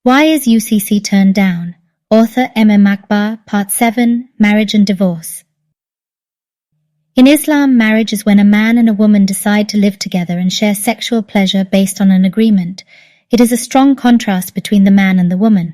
Why is UCC turned down? Author Akbar, Part-07, Marriage and Divorce. In Islam, marriage is when a man and a woman decide to live together and share sexual pleasure based on an agreement. It is a strong contrast between the man and the woman.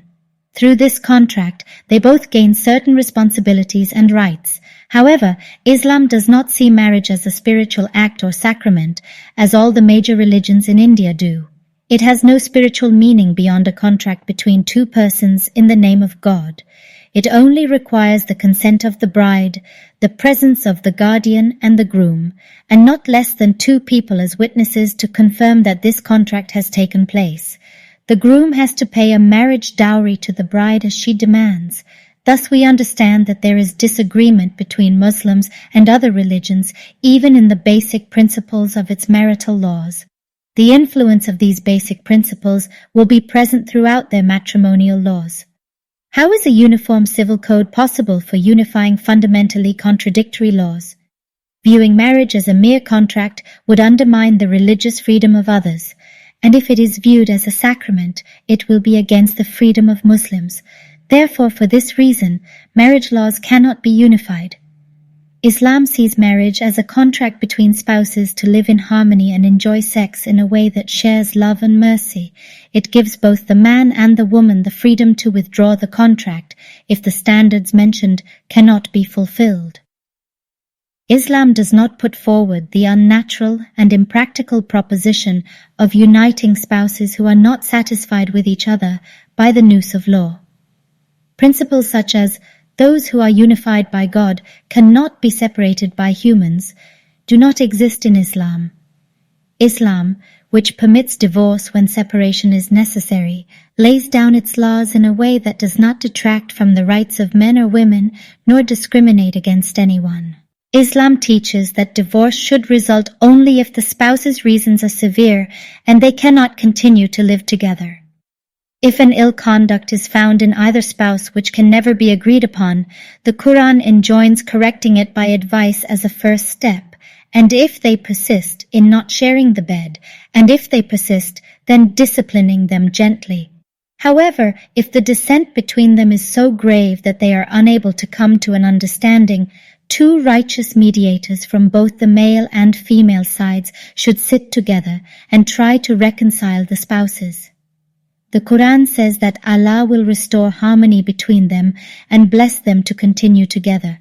Through this contract, they both gain certain responsibilities and rights. However, Islam does not see marriage as a spiritual act or sacrament, as all the major religions in India do. It has no spiritual meaning beyond a contract between two persons in the name of God. It only requires the consent of the bride, the presence of the guardian and the groom, and not less than two people as witnesses to confirm that this contract has taken place. The groom has to pay a marriage dowry to the bride as she demands. Thus we understand that there is disagreement between Muslims and other religions, even in the basic principles of its marital laws. The influence of these basic principles will be present throughout their matrimonial laws. How is a uniform civil code possible for unifying fundamentally contradictory laws? Viewing marriage as a mere contract would undermine the religious freedom of others, and if it is viewed as a sacrament, it will be against the freedom of Muslims. Therefore, for this reason, marriage laws cannot be unified. Islam sees marriage as a contract between spouses to live in harmony and enjoy sex in a way that shares love and mercy. It gives both the man and the woman the freedom to withdraw the contract if the standards mentioned cannot be fulfilled. Islam does not put forward the unnatural and impractical proposition of uniting spouses who are not satisfied with each other by the noose of law. Principles such as those who are unified by God cannot be separated by humans do not exist in Islam. Islam, which permits divorce when separation is necessary, lays down its laws in a way that does not detract from the rights of men or women nor discriminate against anyone. Islam teaches that divorce should result only if the spouse's reasons are severe and they cannot continue to live together. If an ill conduct is found in either spouse which can never be agreed upon, the Quran enjoins correcting it by advice as a first step, and if they persist in not sharing the bed, and if they persist, then disciplining them gently. However, if the dissent between them is so grave that they are unable to come to an understanding, two righteous mediators from both the male and female sides should sit together and try to reconcile the spouses. The Quran says that Allah will restore harmony between them and bless them to continue together.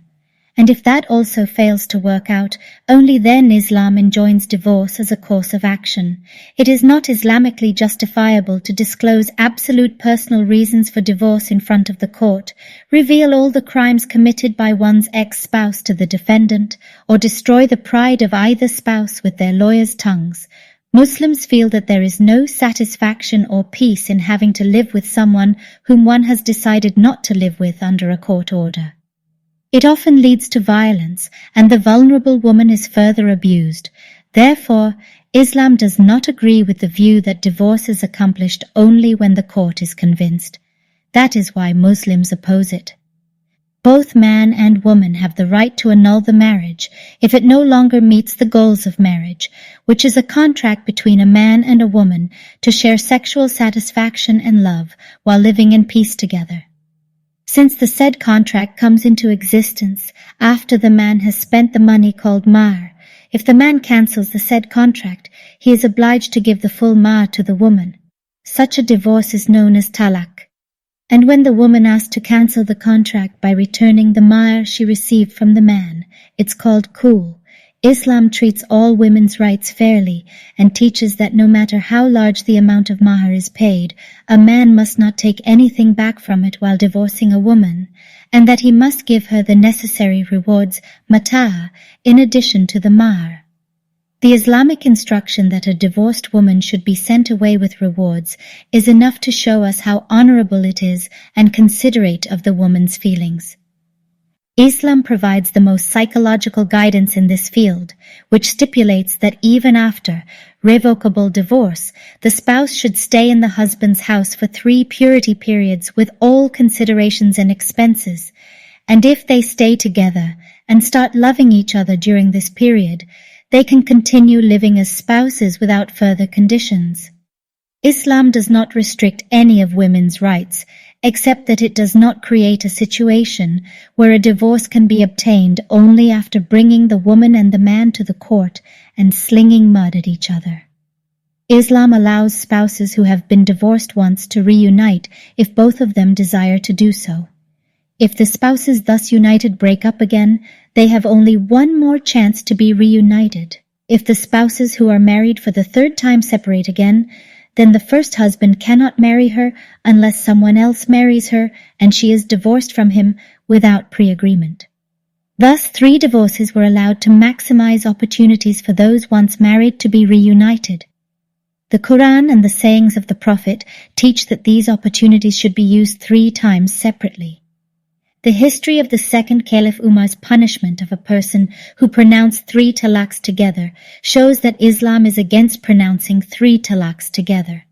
And if that also fails to work out, only then Islam enjoins divorce as a course of action. It is not Islamically justifiable to disclose absolute personal reasons for divorce in front of the court, reveal all the crimes committed by one's ex-spouse to the defendant, or destroy the pride of either spouse with their lawyers' tongues. Muslims feel that there is no satisfaction or peace in having to live with someone whom one has decided not to live with under a court order. It often leads to violence, and the vulnerable woman is further abused. Therefore, Islam does not agree with the view that divorce is accomplished only when the court is convinced. That is why Muslims oppose it. Both man and woman have the right to annul the marriage if it no longer meets the goals of marriage, which is a contract between a man and a woman to share sexual satisfaction and love while living in peace together. Since the said contract comes into existence after the man has spent the money called mahr, if the man cancels the said contract, he is obliged to give the full mahr to the woman. Such a divorce is known as talaq. And when the woman asks to cancel the contract by returning the mahr she received from the man, it's called khul. Islam treats all women's rights fairly and teaches that no matter how large the amount of mahr is paid, a man must not take anything back from it while divorcing a woman, and that he must give her the necessary rewards, mata', in addition to the mahr. The Islamic instruction that a divorced woman should be sent away with rewards is enough to show us how honorable it is and considerate of the woman's feelings. Islam provides the most psychological guidance in this field, which stipulates that even after revocable divorce, the spouse should stay in the husband's house for 3 purity periods with all considerations and expenses, and if they stay together and start loving each other during this period, they can continue living as spouses without further conditions. Islam does not restrict any of women's rights, except that it does not create a situation where a divorce can be obtained only after bringing the woman and the man to the court and slinging mud at each other. Islam allows spouses who have been divorced once to reunite if both of them desire to do so. If the spouses thus united break up again, they have only one more chance to be reunited. If the spouses who are married for the third time separate again, then the first husband cannot marry her unless someone else marries her and she is divorced from him without pre-agreement. Thus, 3 divorces were allowed to maximize opportunities for those once married to be reunited. The Quran and the sayings of the Prophet teach that these opportunities should be used 3 times separately. The history of the second Caliph Umar's punishment of a person who pronounced 3 talaqs together shows that Islam is against pronouncing 3 talaqs together.